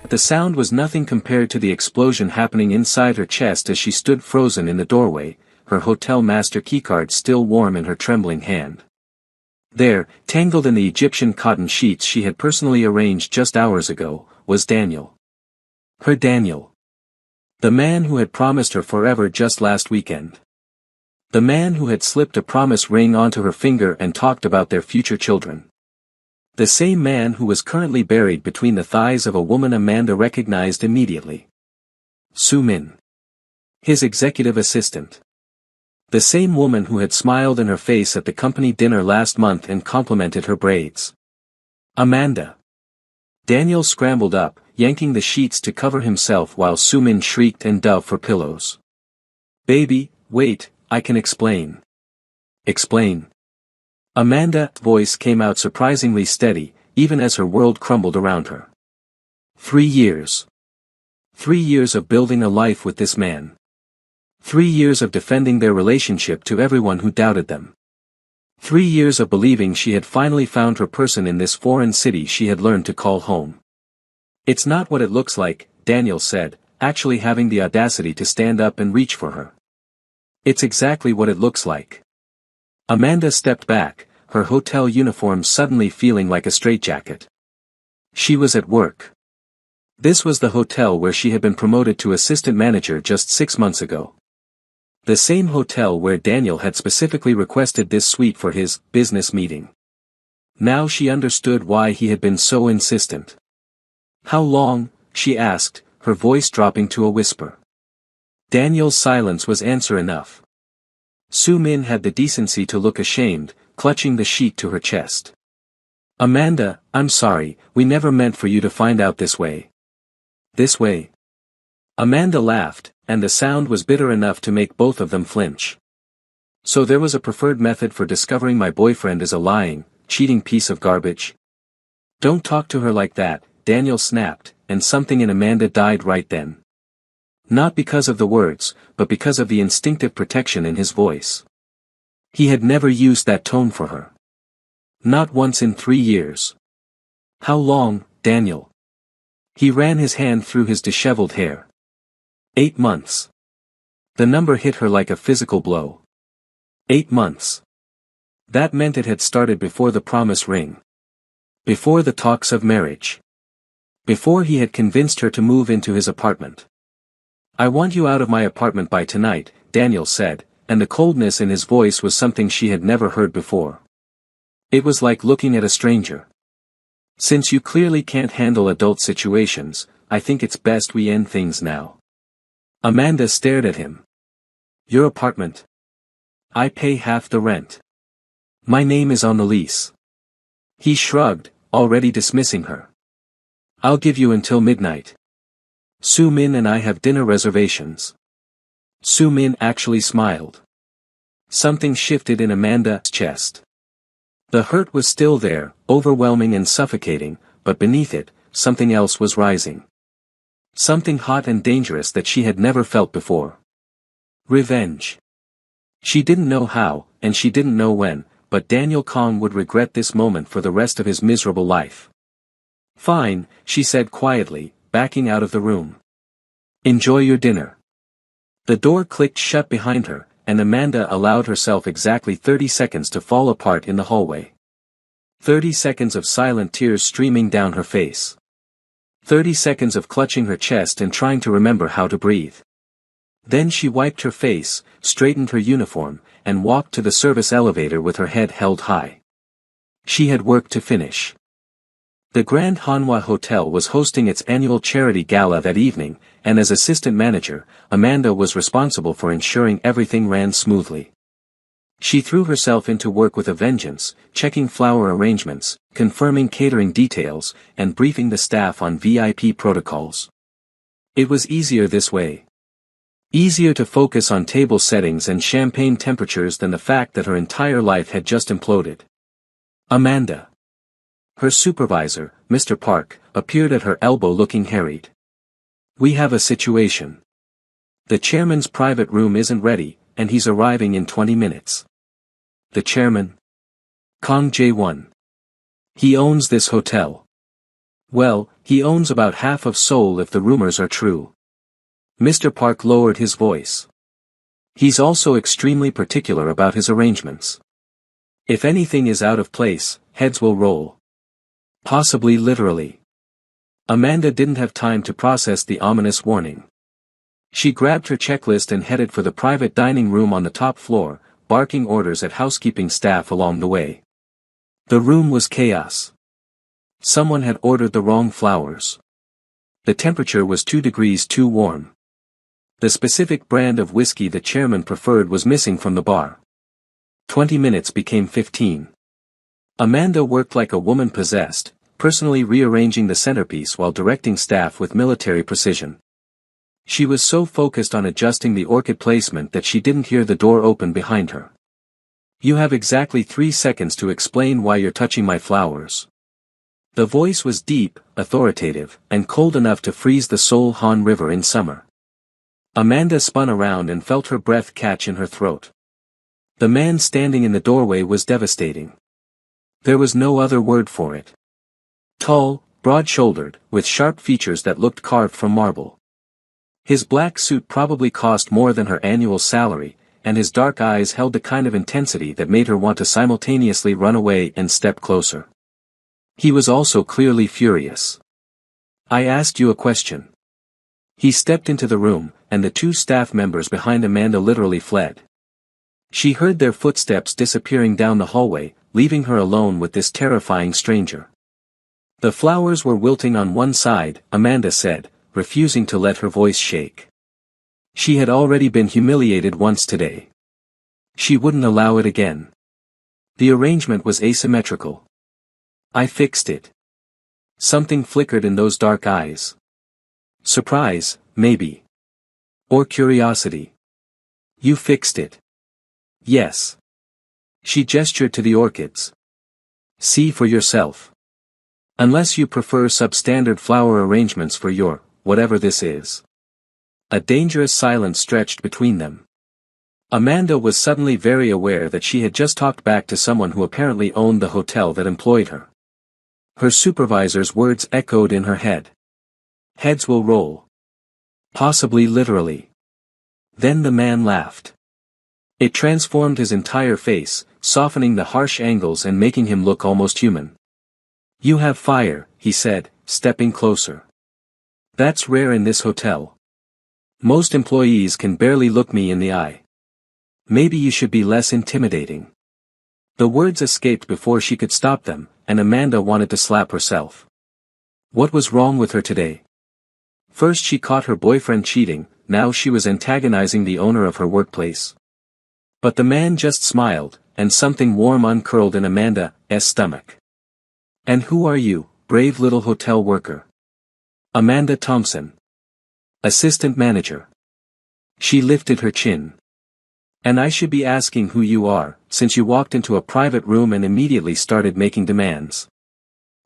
The sound was nothing compared to the explosion happening inside her chest as she stood frozen in the doorway, her hotel master keycard still warm in her trembling hand. There, tangled in the Egyptian cotton sheets she had personally arranged just hours ago, was Daniel. Her Daniel. The man who had promised her forever just last weekend. The man who had slipped a promise ring onto her finger and talked about their future children. The same man who was currently buried between the thighs of a woman Amanda recognized immediately. Su Min. His executive assistant. The same woman who had smiled in her face at the company dinner last month and complimented her braids. Amanda. Daniel scrambled up, yanking the sheets to cover himself while Su Min shrieked and dove for pillows. Baby, wait, I can explain. Explain. Amanda's voice came out surprisingly steady, even as her world crumbled around her. 3 years. 3 years of building a life with this man. 3 years of defending their relationship to everyone who doubted them. 3 years of believing she had finally found her person in this foreign city she had learned to call home. It's not what it looks like, Daniel said, actually having the audacity to stand up and reach for her. It's exactly what it looks like. Amanda stepped back, her hotel uniform suddenly feeling like a straitjacket. She was at work. This was the hotel where she had been promoted to assistant manager just 6 months ago. The same hotel where Daniel had specifically requested this suite for his business meeting. Now she understood why he had been so insistent. How long, she asked, her voice dropping to a whisper. Daniel's silence was answer enough. Su Min had the decency to look ashamed, clutching the sheet to her chest. Amanda, I'm sorry, we never meant for you to find out this way. This way? Amanda laughed, and the sound was bitter enough to make both of them flinch. So there was a preferred method for discovering my boyfriend is a lying, cheating piece of garbage? Don't talk to her like that, Daniel snapped, and something in Amanda died right then. Not because of the words, but because of the instinctive protection in his voice. He had never used that tone for her. Not once in 3 years. How long, Daniel? He ran his hand through his disheveled hair. 8 months. The number hit her like a physical blow. 8 months. That meant it had started before the promise ring. Before the talks of marriage. Before he had convinced her to move into his apartment. I want you out of my apartment by tonight, Daniel said, and the coldness in his voice was something she had never heard before. It was like looking at a stranger. Since you clearly can't handle adult situations, I think it's best we end things now. Amanda stared at him. Your apartment? I pay half the rent. My name is on the lease. He shrugged, already dismissing her. I'll give you until midnight. Su Min and I have dinner reservations. Su Min actually smiled. Something shifted in Amanda's chest. The hurt was still there, overwhelming and suffocating, but beneath it, something else was rising. Something hot and dangerous that she had never felt before. Revenge. She didn't know how, and she didn't know when, but Daniel Kong would regret this moment for the rest of his miserable life. Fine, she said quietly, backing out of the room. Enjoy your dinner. The door clicked shut behind her, and Amanda allowed herself exactly 30 seconds to fall apart in the hallway. 30 seconds of silent tears streaming down her face. 30 seconds of clutching her chest and trying to remember how to breathe. Then she wiped her face, straightened her uniform, and walked to the service elevator with her head held high. She had work to finish. The Grand Hanwha Hotel was hosting its annual charity gala that evening, and as assistant manager, Amanda was responsible for ensuring everything ran smoothly. She threw herself into work with a vengeance, checking flower arrangements, confirming catering details, and briefing the staff on VIP protocols. It was easier this way. Easier to focus on table settings and champagne temperatures than the fact that her entire life had just imploded. Amanda. Her supervisor, Mr. Park, appeared at her elbow looking harried. We have a situation. The chairman's private room isn't ready, and he's arriving in 20 minutes. The chairman? Kong Jae-won. He owns this hotel. Well, he owns about half of Seoul if the rumors are true. Mr. Park lowered his voice. He's also extremely particular about his arrangements. If anything is out of place, heads will roll. Possibly literally. Amanda didn't have time to process the ominous warning. She grabbed her checklist and headed for the private dining room on the top floor, barking orders at housekeeping staff along the way. The room was chaos. Someone had ordered the wrong flowers. The temperature was 2 degrees too warm. The specific brand of whiskey the chairman preferred was missing from the bar. 20 minutes became 15. Amanda worked like a woman possessed, personally rearranging the centerpiece while directing staff with military precision. She was so focused on adjusting the orchid placement that she didn't hear the door open behind her. You have exactly 3 seconds to explain why you're touching my flowers. The voice was deep, authoritative, and cold enough to freeze the Seoul Han River in summer. Amanda spun around and felt her breath catch in her throat. The man standing in the doorway was devastating. There was no other word for it. Tall, broad-shouldered, with sharp features that looked carved from marble. His black suit probably cost more than her annual salary, and his dark eyes held the kind of intensity that made her want to simultaneously run away and step closer. He was also clearly furious. I asked you a question. He stepped into the room, and the 2 staff members behind Amanda literally fled. She heard their footsteps disappearing down the hallway, leaving her alone with this terrifying stranger. The flowers were wilting on one side, Amanda said, refusing to let her voice shake. She had already been humiliated once today. She wouldn't allow it again. The arrangement was asymmetrical. I fixed it. Something flickered in those dark eyes. Surprise, maybe. Or curiosity. You fixed it. Yes. She gestured to the orchids. See for yourself. Unless you prefer substandard flower arrangements for your, whatever this is. A dangerous silence stretched between them. Amanda was suddenly very aware that she had just talked back to someone who apparently owned the hotel that employed her. Her supervisor's words echoed in her head. Heads will roll. Possibly literally. Then the man laughed. It transformed his entire face, softening the harsh angles and making him look almost human. You have fire, he said, stepping closer. That's rare in this hotel. Most employees can barely look me in the eye. Maybe you should be less intimidating. The words escaped before she could stop them, and Amanda wanted to slap herself. What was wrong with her today? First she caught her boyfriend cheating, now she was antagonizing the owner of her workplace. But the man just smiled, and something warm uncurled in Amanda's stomach. And who are you, brave little hotel worker? Amanda Thompson. Assistant manager. She lifted her chin. And I should be asking who you are, since you walked into a private room and immediately started making demands.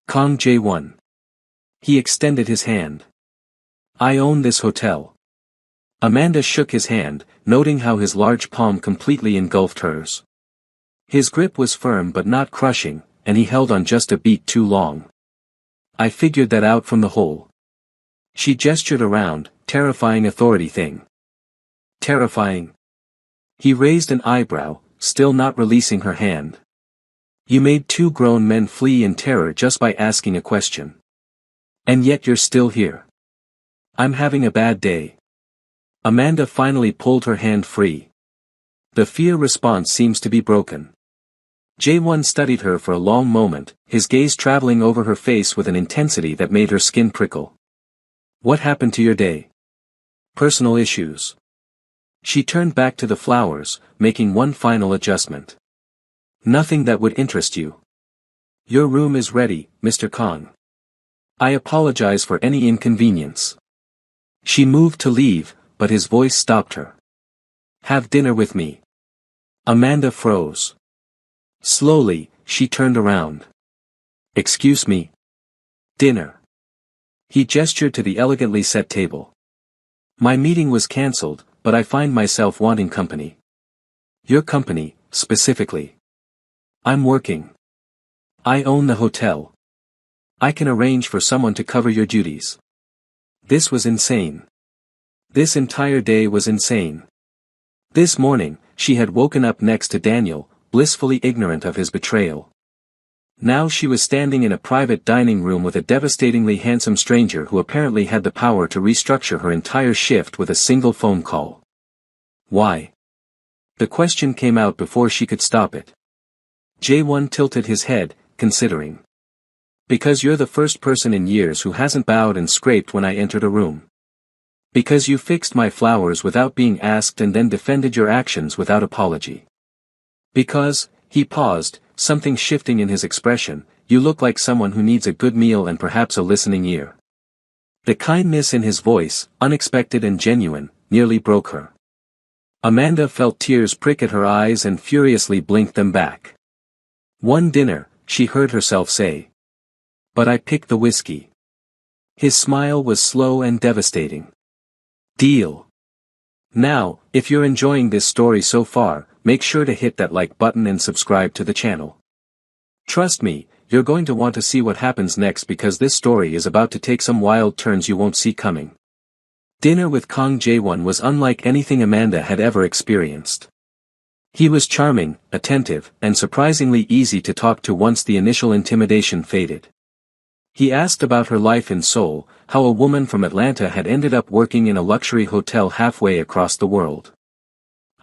Kang Jae-won. He extended his hand. I own this hotel. Amanda shook his hand, noting how his large palm completely engulfed hers. His grip was firm but not crushing, and he held on just a beat too long. I figured that out from the whole. She gestured around, terrifying authority thing. Terrifying. He raised an eyebrow, still not releasing her hand. You made 2 grown men flee in terror just by asking a question. And yet you're still here. I'm having a bad day. Amanda finally pulled her hand free. The fear response seems to be broken. Jae-won studied her for a long moment, his gaze traveling over her face with an intensity that made her skin prickle. What happened to your day? Personal issues. She turned back to the flowers, making one final adjustment. Nothing that would interest you. Your room is ready, Mr. Kang. I apologize for any inconvenience. She moved to leave, but his voice stopped her. Have dinner with me. Amanda froze. Slowly, she turned around. Excuse me. Dinner. He gestured to the elegantly set table. My meeting was cancelled, but I find myself wanting company. Your company, specifically. I'm working. I own the hotel. I can arrange for someone to cover your duties. This was insane. This entire day was insane. This morning, she had woken up next to Daniel, blissfully ignorant of his betrayal. Now she was standing in a private dining room with a devastatingly handsome stranger who apparently had the power to restructure her entire shift with a single phone call. Why? The question came out before she could stop it. Jae-won tilted his head, considering. Because you're the first person in years who hasn't bowed and scraped when I entered a room. Because you fixed my flowers without being asked and then defended your actions without apology. Because, he paused, something shifting in his expression, you look like someone who needs a good meal and perhaps a listening ear. The kindness in his voice, unexpected and genuine, nearly broke her. Amanda felt tears prick at her eyes and furiously blinked them back. One dinner, she heard herself say. But I picked the whiskey. His smile was slow and devastating. Deal. Now, if you're enjoying this story so far, make sure to hit that like button and subscribe to the channel. Trust me, you're going to want to see what happens next because this story is about to take some wild turns you won't see coming. Dinner with Kang Jae-won was unlike anything Amanda had ever experienced. He was charming, attentive, and surprisingly easy to talk to once the initial intimidation faded. He asked about her life in Seoul, how a woman from Atlanta had ended up working in a luxury hotel halfway across the world.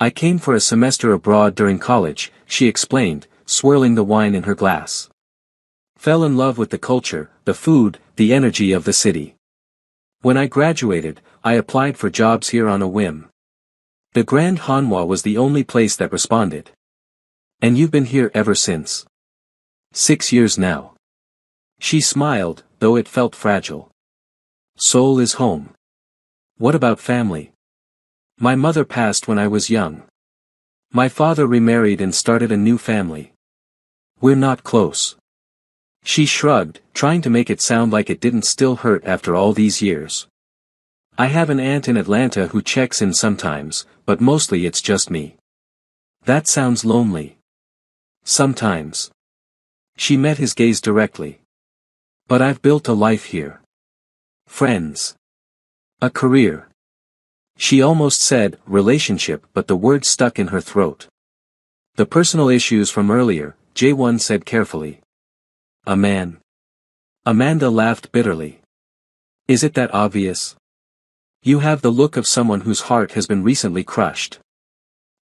I came for a semester abroad during college, she explained, swirling the wine in her glass. Fell in love with the culture, the food, the energy of the city. When I graduated, I applied for jobs here on a whim. The Grand Hanwha was the only place that responded. And you've been here ever since. 6 years now. She smiled, though it felt fragile. Seoul is home. What about family? My mother passed when I was young. My father remarried and started a new family. We're not close. She shrugged, trying to make it sound like it didn't still hurt after all these years. I have an aunt in Atlanta who checks in sometimes, but mostly it's just me. That sounds lonely. Sometimes. She met his gaze directly. But I've built a life here. Friends. A career. She almost said, relationship, but the word stuck in her throat. The personal issues from earlier, Jae-won said carefully. A man. Amanda laughed bitterly. Is it that obvious? You have the look of someone whose heart has been recently crushed.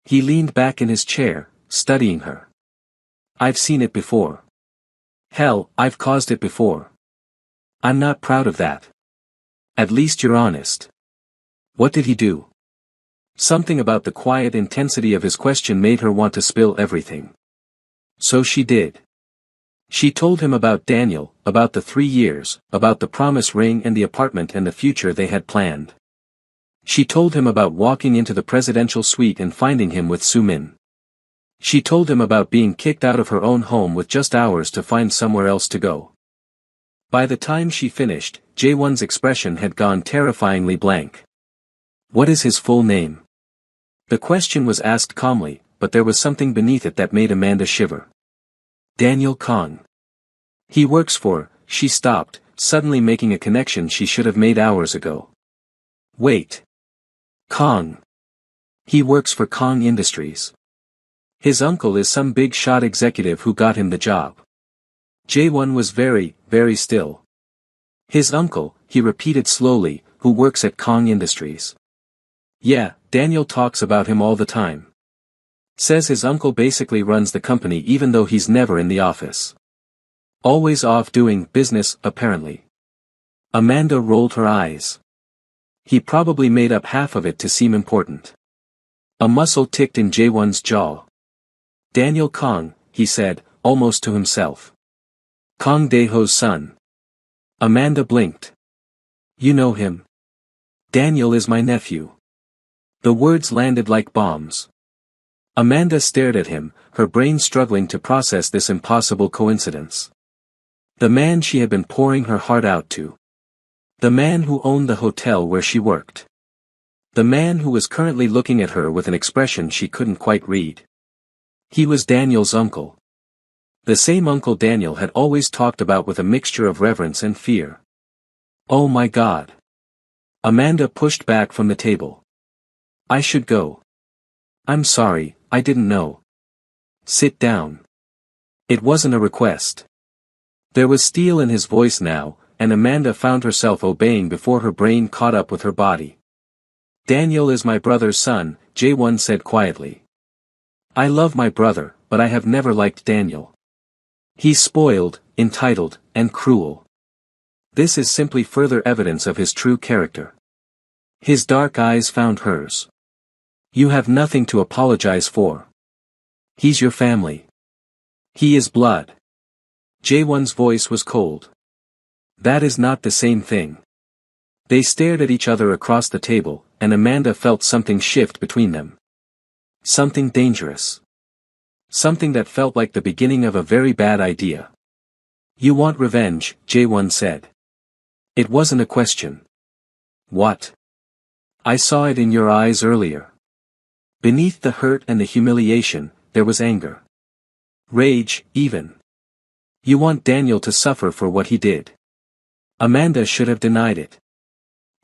He leaned back in his chair, studying her. I've seen it before. Hell, I've caused it before. I'm not proud of that. At least you're honest. What did he do? Something about the quiet intensity of his question made her want to spill everything. So she did. She told him about Daniel, about the 3 years, about the promise ring and the apartment and the future they had planned. She told him about walking into the presidential suite and finding him with Soo-min. She told him about being kicked out of her own home with just hours to find somewhere else to go. By the time she finished, Jae-won's expression had gone terrifyingly blank. What is his full name? The question was asked calmly, but there was something beneath it that made Amanda shiver. Daniel Kang. He works for, she stopped, suddenly making a connection she should have made hours ago. Wait. Kang. He works for Kang Industries. His uncle is some big shot executive who got him the job. Jae-won was very, very still. His uncle, he repeated slowly, who works at Kang Industries. Yeah, Daniel talks about him all the time. Says his uncle basically runs the company even though he's never in the office. Always off doing business, apparently. Amanda rolled her eyes. He probably made up half of it to seem important. A muscle ticked in Jae-won's jaw. Daniel Kang, he said, almost to himself. Kang Dae-ho's son. Amanda blinked. You know him. Daniel is my nephew. The words landed like bombs. Amanda stared at him, her brain struggling to process this impossible coincidence. The man she had been pouring her heart out to. The man who owned the hotel where she worked. The man who was currently looking at her with an expression she couldn't quite read. He was Daniel's uncle. The same Uncle Daniel had always talked about with a mixture of reverence and fear. Oh my God. Amanda pushed back from the table. I should go. I'm sorry, I didn't know. Sit down. It wasn't a request. There was steel in his voice now, and Amanda found herself obeying before her brain caught up with her body. Daniel is my brother's son, Jaewon said quietly. I love my brother, but I have never liked Daniel. He's spoiled, entitled, and cruel. This is simply further evidence of his true character. His dark eyes found hers. You have nothing to apologize for. He's your family. He is blood. Jaewon's voice was cold. That is not the same thing. They stared at each other across the table, and Amanda felt something shift between them. Something dangerous. Something that felt like the beginning of a very bad idea. You want revenge, Jaewon said. It wasn't a question. What? I saw it in your eyes earlier. Beneath the hurt and the humiliation, there was anger. Rage, even. You want Daniel to suffer for what he did. Amanda should have denied it.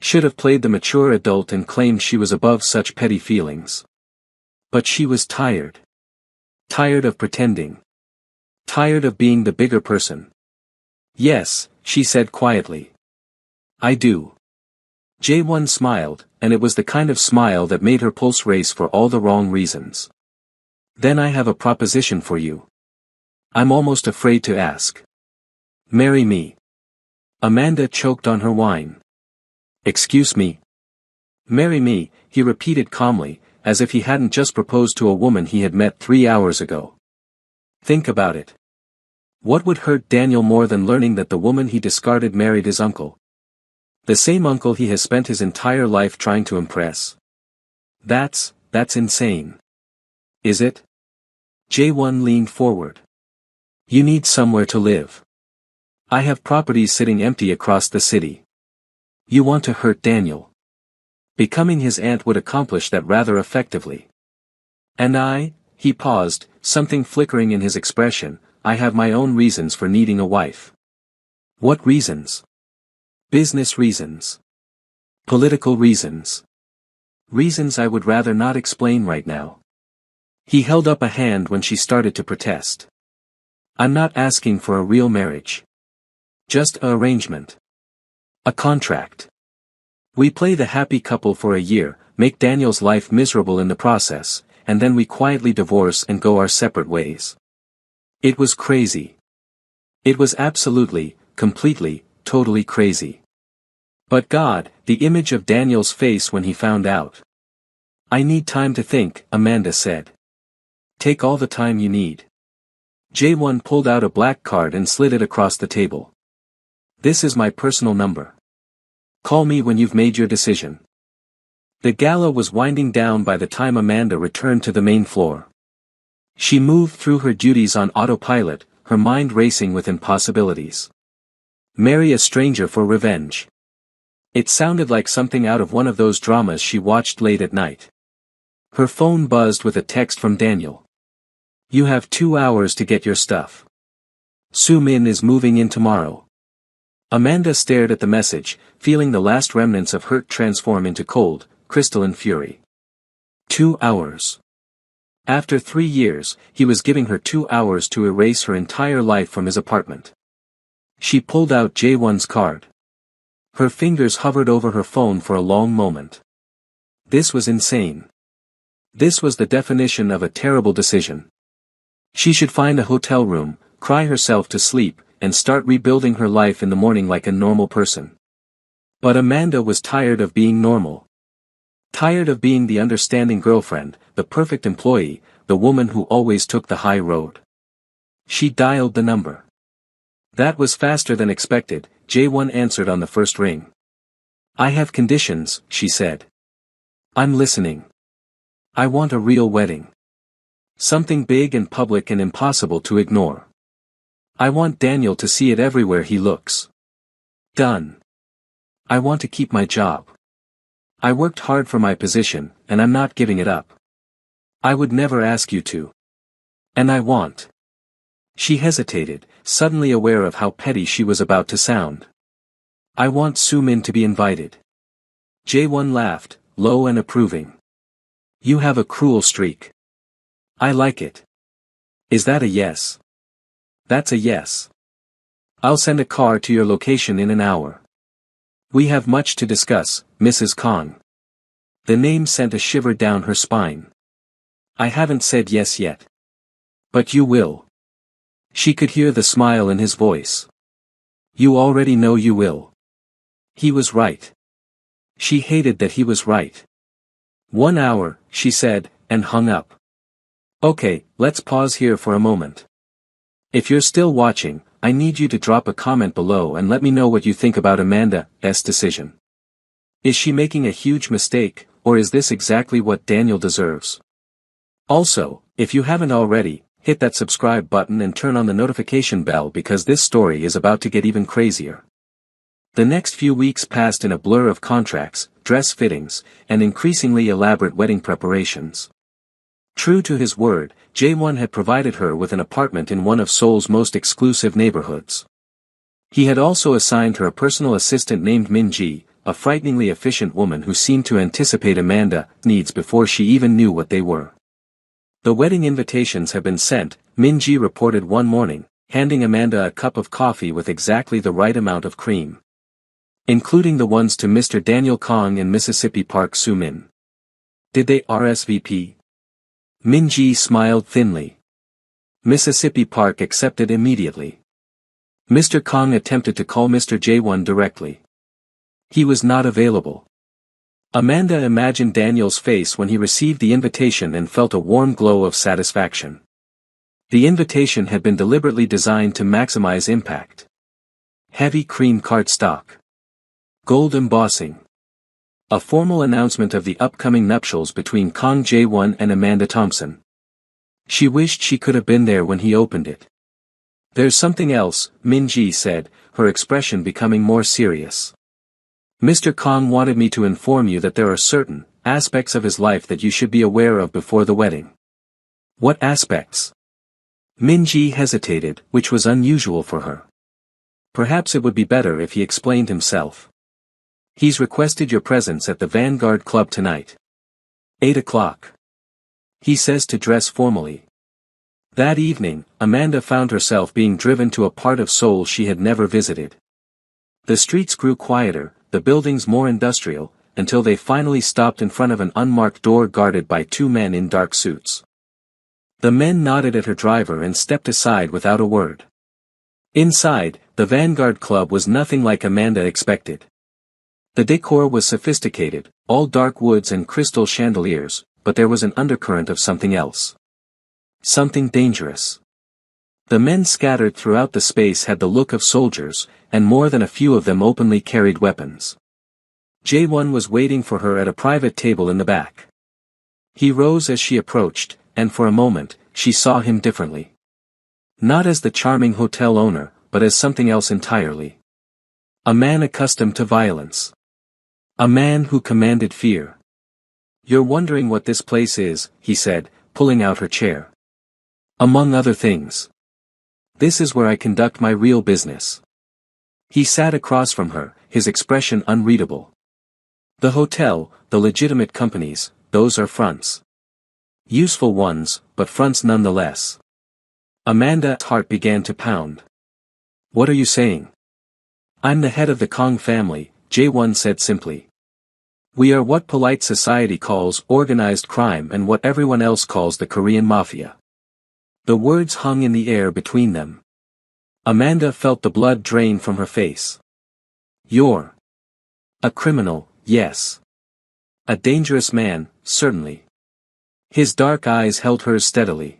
Should have played the mature adult and claimed she was above such petty feelings. But she was tired. Tired of pretending. Tired of being the bigger person. Yes, she said quietly. I do. Jaewon smiled, and it was the kind of smile that made her pulse race for all the wrong reasons. Then I have a proposition for you. I'm almost afraid to ask. Marry me. Amanda choked on her wine. Excuse me. Marry me, he repeated calmly, as if he hadn't just proposed to a woman he had met 3 hours ago. Think about it. What would hurt Daniel more than learning that the woman he discarded married his uncle? The same uncle he has spent his entire life trying to impress. That's insane. Is it? Jaewon leaned forward. You need somewhere to live. I have properties sitting empty across the city. You want to hurt Daniel. Becoming his aunt would accomplish that rather effectively. And he paused, something flickering in his expression, I have my own reasons for needing a wife. What reasons? Business reasons. Political reasons. Reasons I would rather not explain right now. He held up a hand when she started to protest. I'm not asking for a real marriage. Just an arrangement. A contract. We play the happy couple for a year, make Daniel's life miserable in the process, and then we quietly divorce and go our separate ways. It was crazy. It was absolutely, completely, totally crazy. But God, the image of Daniel's face when he found out. I need time to think, Amanda said. Take all the time you need. Jaewon pulled out a black card and slid it across the table. This is my personal number. Call me when you've made your decision. The gala was winding down by the time Amanda returned to the main floor. She moved through her duties on autopilot, her mind racing with impossibilities. Marry a stranger for revenge. It sounded like something out of one of those dramas she watched late at night. Her phone buzzed with a text from Daniel. You have 2 hours to get your stuff. Soo-min is moving in tomorrow. Amanda stared at the message, feeling the last remnants of hurt transform into cold, crystalline fury. 2 hours. After 3 years, he was giving her 2 hours to erase her entire life from his apartment. She pulled out Jaewon's card. Her fingers hovered over her phone for a long moment. This was insane. This was the definition of a terrible decision. She should find a hotel room, cry herself to sleep, and start rebuilding her life in the morning like a normal person. But Amanda was tired of being normal. Tired of being the understanding girlfriend, the perfect employee, the woman who always took the high road. She dialed the number. That was faster than expected, Jaewon answered on the first ring. I have conditions, she said. I'm listening. I want a real wedding. Something big and public and impossible to ignore. I want Daniel to see it everywhere he looks. Done. I want to keep my job. I worked hard for my position, and I'm not giving it up. I would never ask you to. And I want She hesitated, suddenly aware of how petty she was about to sound. I want Soo-min to be invited. Jae-won laughed, low and approving. You have a cruel streak. I like it. Is that a yes? That's a yes. I'll send a car to your location in an hour. We have much to discuss, Mrs. Kong. The name sent a shiver down her spine. I haven't said yes yet. But you will. She could hear the smile in his voice. You already know you will. He was right. She hated that he was right. 1 hour, she said, and hung up. Okay, let's pause here for a moment. If you're still watching, I need you to drop a comment below and let me know what you think about Amanda's decision. Is she making a huge mistake, or is this exactly what Daniel deserves? Also, if you haven't already, hit that subscribe button and turn on the notification bell because this story is about to get even crazier. The next few weeks passed in a blur of contracts, dress fittings, and increasingly elaborate wedding preparations. True to his word, Jae-won had provided her with an apartment in one of Seoul's most exclusive neighborhoods. He had also assigned her a personal assistant named Min-ji, a frighteningly efficient woman who seemed to anticipate Amanda's needs before she even knew what they were. The wedding invitations have been sent, Min-ji reported one morning, handing Amanda a cup of coffee with exactly the right amount of cream. Including the ones to Mr. Daniel Kong and Mississippi Park Soo-min. Did they RSVP? Min-ji smiled thinly. Mississippi Park accepted immediately. Mr. Kong attempted to call Mr. Jae-won directly. He was not available. Amanda imagined Daniel's face when he received the invitation and felt a warm glow of satisfaction. The invitation had been deliberately designed to maximize impact. Heavy cream cardstock. Gold embossing. A formal announcement of the upcoming nuptials between Kang Jae-won and Amanda Thompson. She wished she could have been there when he opened it. There's something else, Min-ji said, her expression becoming more serious. Mr. Kong wanted me to inform you that there are certain aspects of his life that you should be aware of before the wedding. What aspects? Min-ji hesitated, which was unusual for her. Perhaps it would be better if he explained himself. He's requested your presence at the Vanguard Club tonight. 8 o'clock. He says to dress formally. That evening, Amanda found herself being driven to a part of Seoul she had never visited. The streets grew quieter, the buildings more industrial, until they finally stopped in front of an unmarked door guarded by 2 men in dark suits. The men nodded at her driver and stepped aside without a word. Inside, the Vanguard Club was nothing like Amanda expected. The decor was sophisticated, all dark woods and crystal chandeliers, but there was an undercurrent of something else. Something dangerous. The men scattered throughout the space had the look of soldiers, and more than a few of them openly carried weapons. Jae-won was waiting for her at a private table in the back. He rose as she approached, and for a moment, she saw him differently. Not as the charming hotel owner, but as something else entirely. A man accustomed to violence. A man who commanded fear. You're wondering what this place is, he said, pulling out her chair. Among other things. This is where I conduct my real business. He sat across from her, his expression unreadable. The hotel, the legitimate companies, those are fronts. Useful ones, but fronts nonetheless. Amanda's heart began to pound. What are you saying? I'm the head of the Kong family, Jae-won said simply. We are what polite society calls organized crime and what everyone else calls the Korean mafia. The words hung in the air between them. Amanda felt the blood drain from her face. You're a criminal, yes. A dangerous man, certainly. His dark eyes held hers steadily.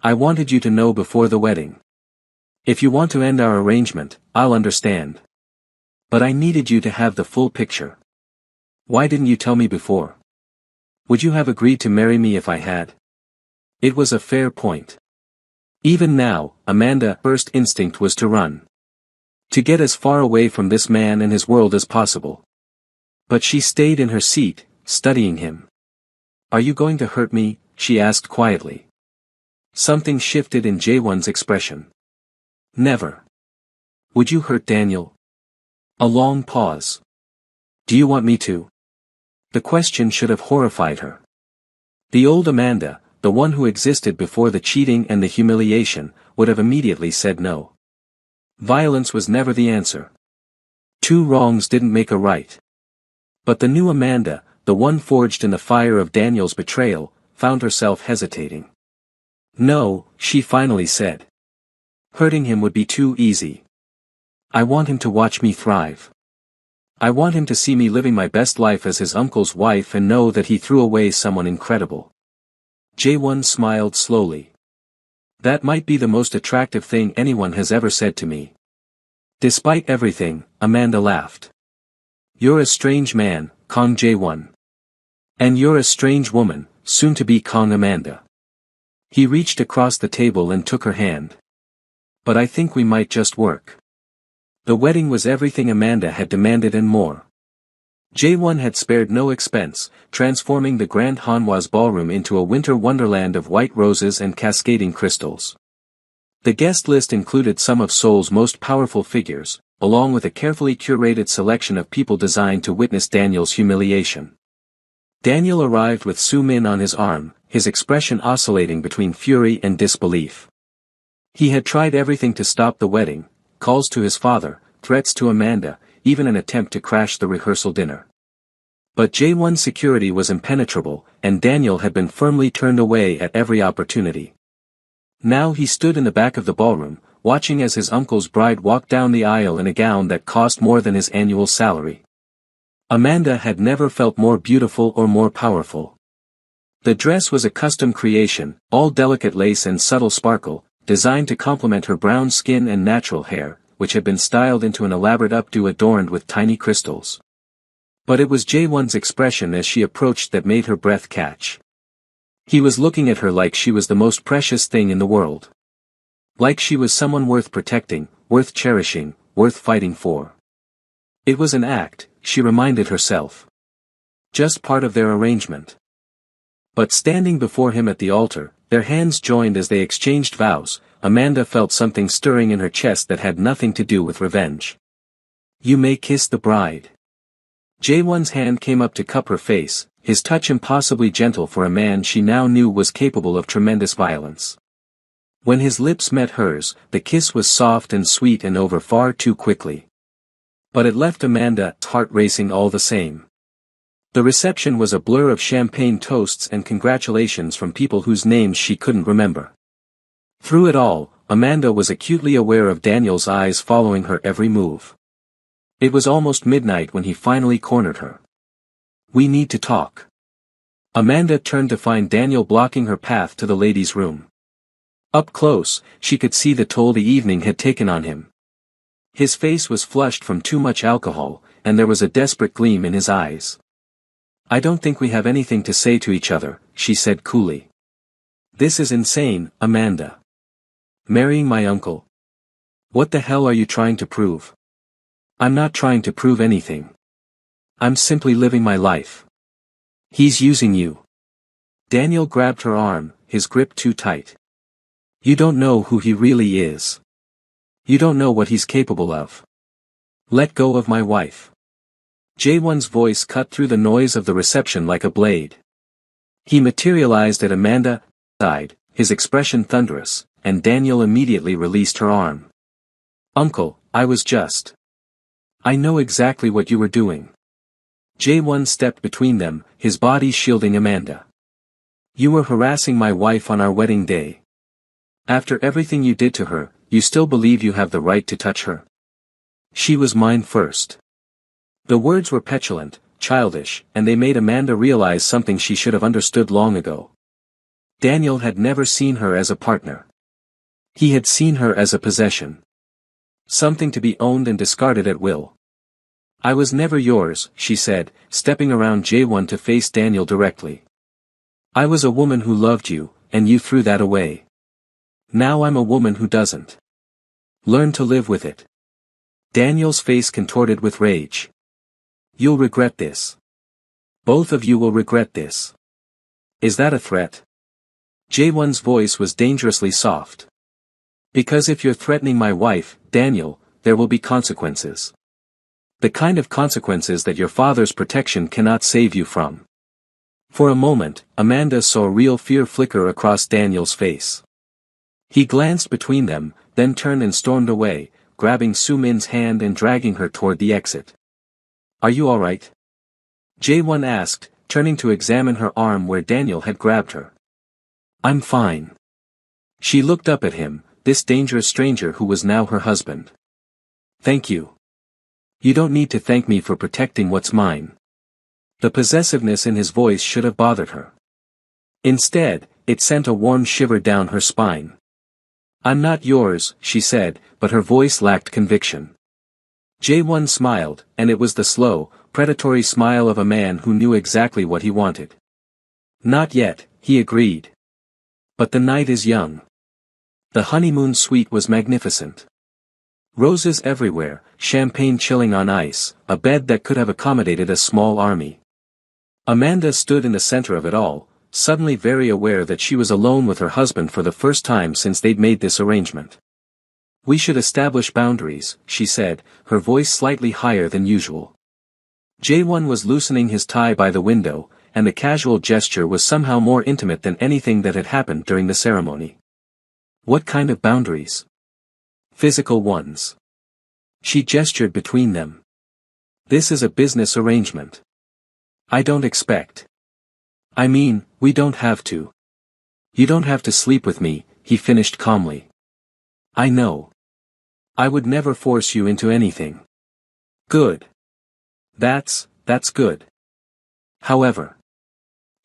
I wanted you to know before the wedding. If you want to end our arrangement, I'll understand. But I needed you to have the full picture. Why didn't you tell me before? Would you have agreed to marry me if I had? It was a fair point. Even now, Amanda's first instinct was to run. To get as far away from this man and his world as possible. But she stayed in her seat, studying him. Are you going to hurt me? She asked quietly. Something shifted in Jaewon's expression. Never. Would you hurt Daniel? A long pause. Do you want me to? The question should have horrified her. The old Amanda, the one who existed before the cheating and the humiliation, would have immediately said no. Violence was never the answer. Two wrongs didn't make a right. But the new Amanda, the one forged in the fire of Daniel's betrayal, found herself hesitating. No, she finally said. Hurting him would be too easy. I want him to watch me thrive. I want him to see me living my best life as his uncle's wife and know that he threw away someone incredible. Jaewon smiled slowly. That might be the most attractive thing anyone has ever said to me. Despite everything, Amanda laughed. You're a strange man, Kang Jaewon. And you're a strange woman, soon to be Kang Amanda. He reached across the table and took her hand. But I think we might just work. The wedding was everything Amanda had demanded and more. Jaewon had spared no expense, transforming the Grand Hanwha's ballroom into a winter wonderland of white roses and cascading crystals. The guest list included some of Seoul's most powerful figures, along with a carefully curated selection of people designed to witness Daniel's humiliation. Daniel arrived with Soo Min on his arm, his expression oscillating between fury and disbelief. He had tried everything to stop the wedding, calls to his father, threats to Amanda, even an attempt to crash the rehearsal dinner. But Jaewon's security was impenetrable, and Daniel had been firmly turned away at every opportunity. Now he stood in the back of the ballroom, watching as his uncle's bride walked down the aisle in a gown that cost more than his annual salary. Amanda had never felt more beautiful or more powerful. The dress was a custom creation, all delicate lace and subtle sparkle, designed to complement her brown skin and natural hair, which had been styled into an elaborate updo adorned with tiny crystals. But it was Jaewon's expression as she approached that made her breath catch. He was looking at her like she was the most precious thing in the world. Like she was someone worth protecting, worth cherishing, worth fighting for. It was an act, she reminded herself. Just part of their arrangement. But standing before him at the altar, their hands joined as they exchanged vows, Amanda felt something stirring in her chest that had nothing to do with revenge. You may kiss the bride. Jaewon's hand came up to cup her face, his touch impossibly gentle for a man she now knew was capable of tremendous violence. When his lips met hers, the kiss was soft and sweet and over far too quickly. But it left Amanda's heart racing all the same. The reception was a blur of champagne toasts and congratulations from people whose names she couldn't remember. Through it all, Amanda was acutely aware of Daniel's eyes following her every move. It was almost midnight when he finally cornered her. We need to talk. Amanda turned to find Daniel blocking her path to the ladies' room. Up close, she could see the toll the evening had taken on him. His face was flushed from too much alcohol, and there was a desperate gleam in his eyes. I don't think we have anything to say to each other, she said coolly. This is insane, Amanda. Marrying my uncle? What the hell are you trying to prove? I'm not trying to prove anything. I'm simply living my life. He's using you. Daniel grabbed her arm, his grip too tight. You don't know who he really is. You don't know what he's capable of. Let go of my wife. Jaewon's voice cut through the noise of the reception like a blade. He materialized at Amanda's side, his expression thunderous, and Daniel immediately released her arm. Uncle, I was just. I know exactly what you were doing. Jaewon stepped between them, his body shielding Amanda. You were harassing my wife on our wedding day. After everything you did to her, you still believe you have the right to touch her? She was mine first. The words were petulant, childish, and they made Amanda realize something she should have understood long ago. Daniel had never seen her as a partner. He had seen her as a possession. Something to be owned and discarded at will. I was never yours, she said, stepping around Jaewon to face Daniel directly. I was a woman who loved you, and you threw that away. Now I'm a woman who doesn't. Learn to live with it. Daniel's face contorted with rage. You'll regret this. Both of you will regret this. Is that a threat? Jae-won's voice was dangerously soft. Because if you're threatening my wife, Daniel, there will be consequences. The kind of consequences that your father's protection cannot save you from. For a moment, Amanda saw real fear flicker across Daniel's face. He glanced between them, then turned and stormed away, grabbing Su-min's hand and dragging her toward the exit. Are you alright? Jae-won asked, turning to examine her arm where Daniel had grabbed her. I'm fine. She looked up at him, this dangerous stranger who was now her husband. Thank you. You don't need to thank me for protecting what's mine. The possessiveness in his voice should have bothered her. Instead, it sent a warm shiver down her spine. I'm not yours, she said, but her voice lacked conviction. Jae-won smiled, and it was the slow, predatory smile of a man who knew exactly what he wanted. Not yet, he agreed. But the night is young. The honeymoon suite was magnificent. Roses everywhere, champagne chilling on ice, a bed that could have accommodated a small army. Amanda stood in the center of it all, suddenly very aware that she was alone with her husband for the first time since they'd made this arrangement. We should establish boundaries, she said, her voice slightly higher than usual. Jae-won was loosening his tie by the window, and the casual gesture was somehow more intimate than anything that had happened during the ceremony. What kind of boundaries? Physical ones. She gestured between them. This is a business arrangement. I don't expect. I mean, we don't have to. You don't have to sleep with me, he finished calmly. I know. I would never force you into anything. Good. That's good. However.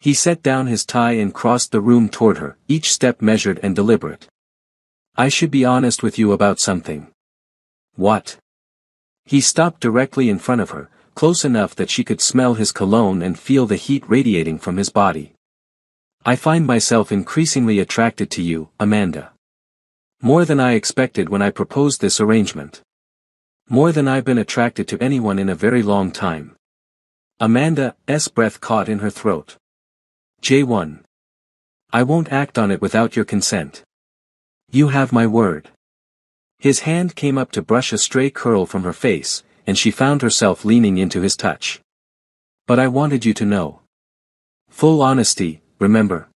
He set down his tie and crossed the room toward her, each step measured and deliberate. I should be honest with you about something. What? He stopped directly in front of her, close enough that she could smell his cologne and feel the heat radiating from his body. I find myself increasingly attracted to you, Amanda. More than I expected when I proposed this arrangement. More than I've been attracted to anyone in a very long time. Amanda's breath caught in her throat. Jae-won. I won't act on it without your consent. You have my word. His hand came up to brush a stray curl from her face, and she found herself leaning into his touch. But I wanted you to know. Full honesty, remember?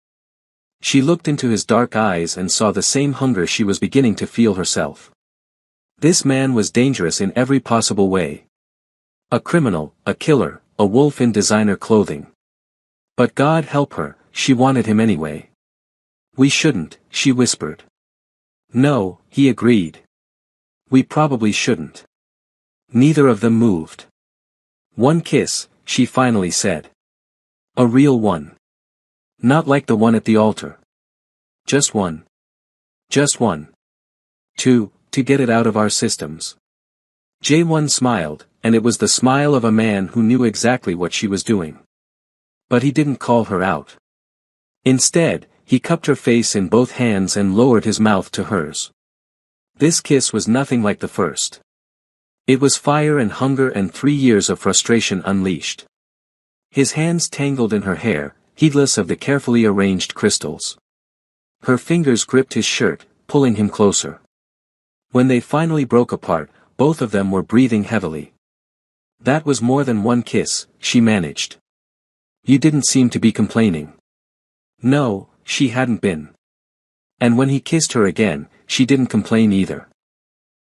She looked into his dark eyes and saw the same hunger she was beginning to feel herself. This man was dangerous in every possible way. A criminal, a killer, a wolf in designer clothing. But God help her, she wanted him anyway. We shouldn't, she whispered. No, he agreed. We probably shouldn't. Neither of them moved. One kiss, she finally said. A real one. Not like the one at the altar. Just one. Just one. To get it out of our systems. Jae-won smiled, and it was the smile of a man who knew exactly what she was doing. But he didn't call her out. Instead, he cupped her face in both hands and lowered his mouth to hers. This kiss was nothing like the first. It was fire and hunger and 3 years of frustration unleashed. His hands tangled in her hair, heedless of the carefully arranged crystals. Her fingers gripped his shirt, pulling him closer. When they finally broke apart, both of them were breathing heavily. That was more than one kiss, she managed. You didn't seem to be complaining. No, she hadn't been. And when he kissed her again, she didn't complain either.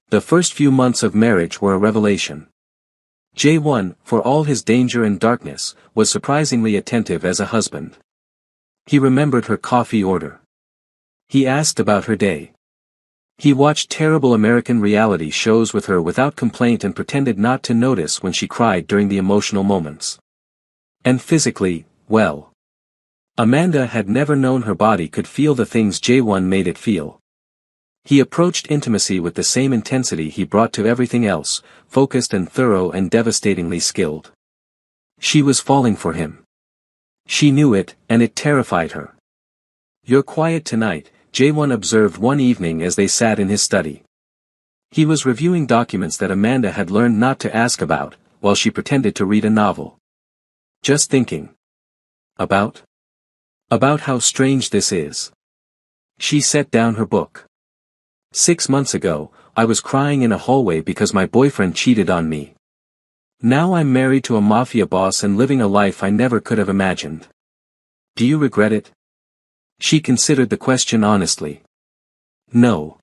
The first few months of marriage were a revelation. Jae-won, for all his danger and darkness, was surprisingly attentive as a husband. He remembered her coffee order. He asked about her day. He watched terrible American reality shows with her without complaint and pretended not to notice when she cried during the emotional moments. And physically, well. Amanda had never known her body could feel the things Jae-won made it feel. He approached intimacy with the same intensity he brought to everything else, focused and thorough and devastatingly skilled. She was falling for him. She knew it, and it terrified her. You're quiet tonight, Jae-won observed one evening as they sat in his study. He was reviewing documents that Amanda had learned not to ask about, while she pretended to read a novel. Just thinking. About how strange this is. She set down her book. 6 months ago, I was crying in a hallway because my boyfriend cheated on me. Now I'm married to a mafia boss and living a life I never could have imagined. Do you regret it? She considered the question honestly. No.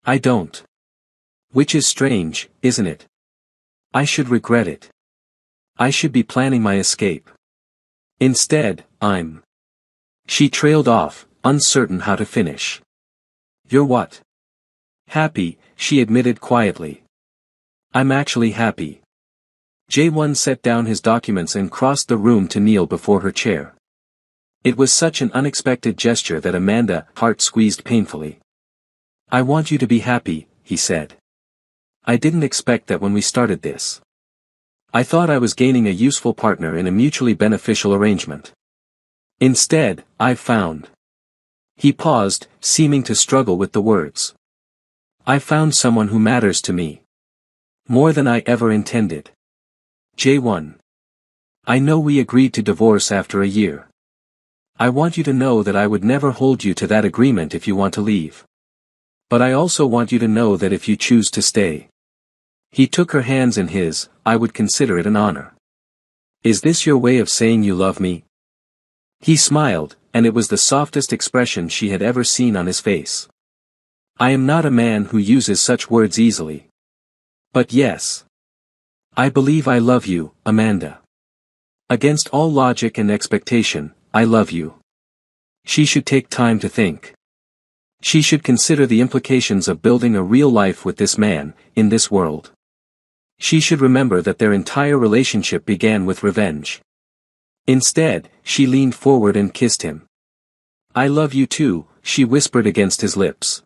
I don't. Which is strange, isn't it? I should regret it. I should be planning my escape. Instead, I'm. She trailed off, uncertain how to finish. You're what? Happy, she admitted quietly. I'm actually happy. Jae-won set down his documents and crossed the room to kneel before her chair. It was such an unexpected gesture that Amanda's heart squeezed painfully. I want you to be happy, he said. I didn't expect that when we started this. I thought I was gaining a useful partner in a mutually beneficial arrangement. Instead, I've found. He paused, seeming to struggle with the words. I found someone who matters to me. More than I ever intended. Jae-won. I know we agreed to divorce after a year. I want you to know that I would never hold you to that agreement if you want to leave. But I also want you to know that if you choose to stay. He took her hands in his, I would consider it an honor. Is this your way of saying you love me? He smiled, and it was the softest expression she had ever seen on his face. I am not a man who uses such words easily. But yes. I believe I love you, Amanda. Against all logic and expectation, I love you. She should take time to think. She should consider the implications of building a real life with this man, in this world. She should remember that their entire relationship began with revenge. Instead, she leaned forward and kissed him. I love you too, she whispered against his lips.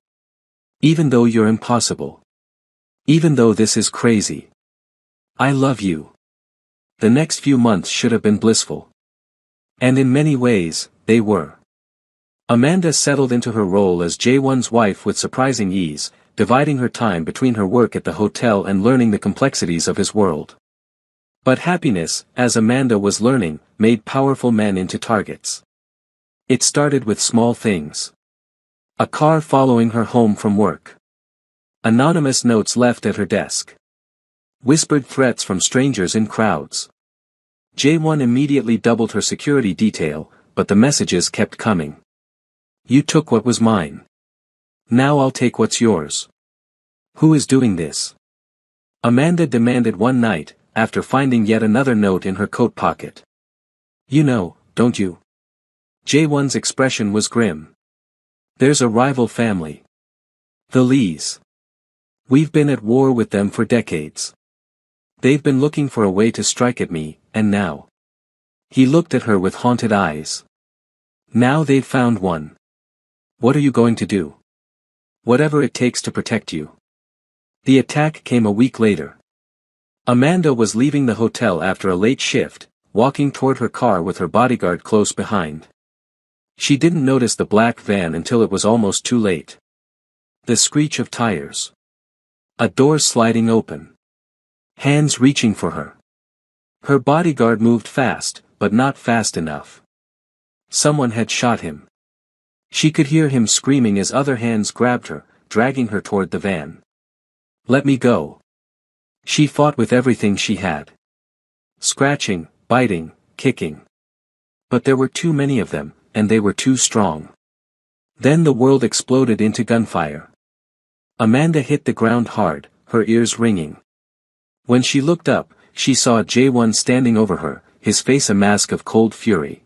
Even though you're impossible. Even though this is crazy. I love you. The next few months should have been blissful. And in many ways, they were. Amanda settled into her role as Jae-won's wife with surprising ease, dividing her time between her work at the hotel and learning the complexities of his world. But happiness, as Amanda was learning, made powerful men into targets. It started with small things. A car following her home from work. Anonymous notes left at her desk. Whispered threats from strangers in crowds. Jae-won immediately doubled her security detail, but the messages kept coming. You took what was mine. Now I'll take what's yours. Who is doing this? Amanda demanded one night, after finding yet another note in her coat pocket. You know, don't you? Jae-won's expression was grim. There's a rival family. The Lees. We've been at war with them for decades. They've been looking for a way to strike at me, and now. He looked at her with haunted eyes. Now they've found one. What are you going to do? Whatever it takes to protect you. The attack came a week later. Amanda was leaving the hotel after a late shift, walking toward her car with her bodyguard close behind. She didn't notice the black van until it was almost too late. The screech of tires. A door sliding open. Hands reaching for her. Her bodyguard moved fast, but not fast enough. Someone had shot him. She could hear him screaming as other hands grabbed her, dragging her toward the van. Let me go. She fought with everything she had. Scratching, biting, kicking. But there were too many of them, and they were too strong. Then the world exploded into gunfire. Amanda hit the ground hard, her ears ringing. When she looked up, she saw Jae-won standing over her, his face a mask of cold fury.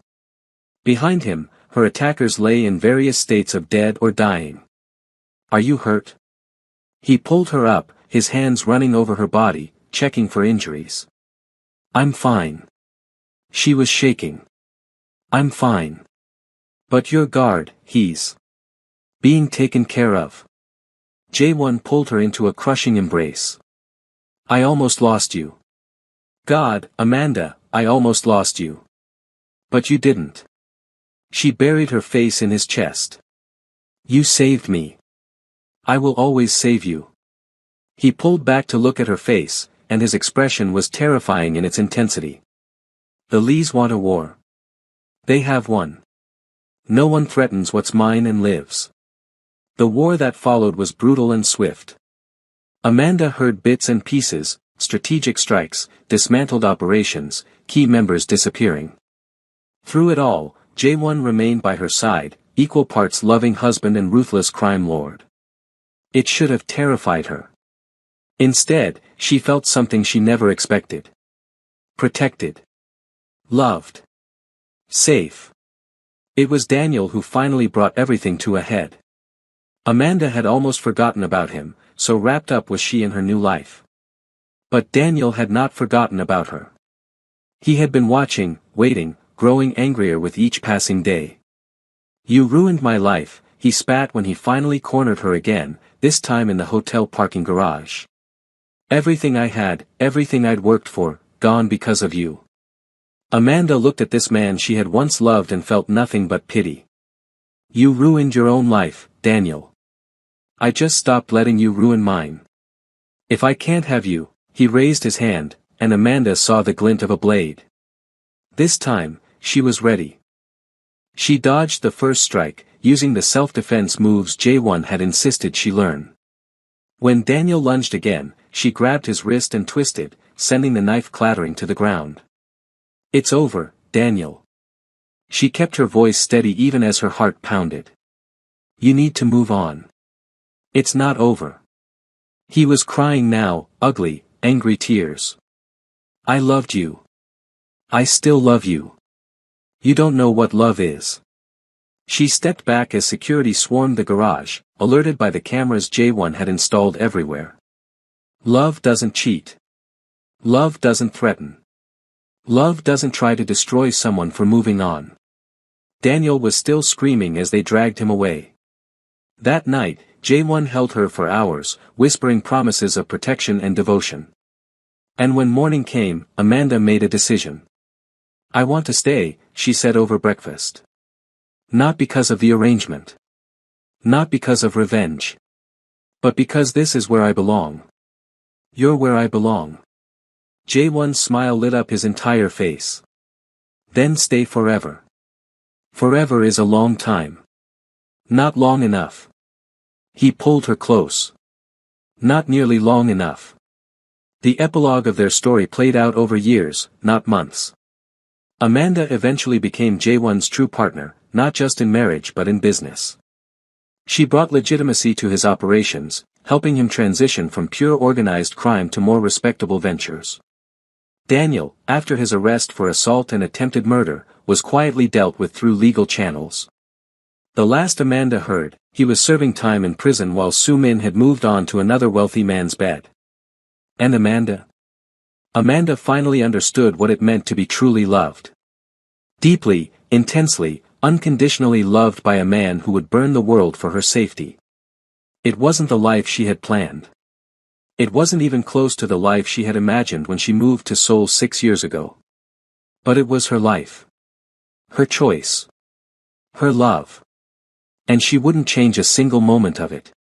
Behind him, her attackers lay in various states of dead or dying. Are you hurt? He pulled her up, his hands running over her body, checking for injuries. I'm fine. She was shaking. I'm fine. But your guard, he's being taken care of. Jae-won pulled her into a crushing embrace. I almost lost you. God, Amanda, I almost lost you. But you didn't. She buried her face in his chest. You saved me. I will always save you. He pulled back to look at her face, and his expression was terrifying in its intensity. The Lees want a war. They have won. No one threatens what's mine and lives. The war that followed was brutal and swift. Amanda heard bits and pieces, strategic strikes, dismantled operations, key members disappearing. Through it all, Jae-won remained by her side, equal parts loving husband and ruthless crime lord. It should have terrified her. Instead, she felt something she never expected. Protected. Loved. Safe. It was Daniel who finally brought everything to a head. Amanda had almost forgotten about him, so wrapped up was she in her new life. But Daniel had not forgotten about her. He had been watching, waiting, growing angrier with each passing day. "You ruined my life," he spat when he finally cornered her again, this time in the hotel parking garage. "Everything I had, everything I'd worked for, gone because of you." Amanda looked at this man she had once loved and felt nothing but pity. "You ruined your own life, Daniel. I just stopped letting you ruin mine. If I can't have you," he raised his hand, and Amanda saw the glint of a blade. This time, she was ready. She dodged the first strike, using the self-defense moves Jae-won had insisted she learn. When Daniel lunged again, she grabbed his wrist and twisted, sending the knife clattering to the ground. "It's over, Daniel." She kept her voice steady even as her heart pounded. "You need to move on. It's not over." He was crying now, ugly, angry tears. "I loved you. I still love you. You don't know what love is." She stepped back as security swarmed the garage, alerted by the cameras Jae-won had installed everywhere. Love doesn't cheat. Love doesn't threaten. Love doesn't try to destroy someone for moving on. Daniel was still screaming as they dragged him away. That night, Jae-won held her for hours, whispering promises of protection and devotion. And when morning came, Amanda made a decision. "I want to stay," she said over breakfast. "Not because of the arrangement. Not because of revenge. But because this is where I belong. You're where I belong." Jae-won's smile lit up his entire face. "Then stay forever." Forever is a long time. Not long enough. He pulled her close. Not nearly long enough. The epilogue of their story played out over years, not months. Amanda eventually became Jae-won's true partner, not just in marriage but in business. She brought legitimacy to his operations, helping him transition from pure organized crime to more respectable ventures. Daniel, after his arrest for assault and attempted murder, was quietly dealt with through legal channels. The last Amanda heard, he was serving time in prison while Soo-min had moved on to another wealthy man's bed. And Amanda? Amanda finally understood what it meant to be truly loved. Deeply, intensely, unconditionally loved by a man who would burn the world for her safety. It wasn't the life she had planned. It wasn't even close to the life she had imagined when she moved to Seoul 6 years ago. But it was her life. Her choice. Her love. And she wouldn't change a single moment of it.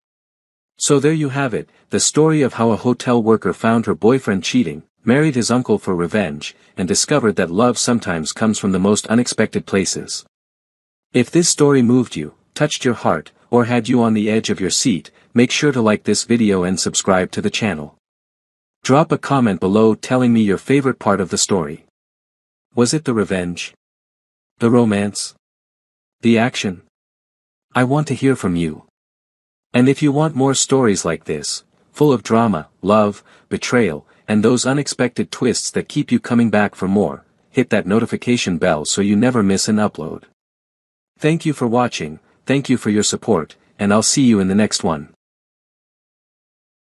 So there you have it, the story of how a hotel worker found her boyfriend cheating, married his uncle for revenge, and discovered that love sometimes comes from the most unexpected places. If this story moved you, touched your heart, or had you on the edge of your seat, make sure to like this video and subscribe to the channel. Drop a comment below telling me your favorite part of the story. Was it the revenge? The romance? The action? I want to hear from you. And if you want more stories like this, full of drama, love, betrayal, and those unexpected twists that keep you coming back for more, hit that notification bell so you never miss an upload. Thank you for watching, thank you for your support, and I'll see you in the next one.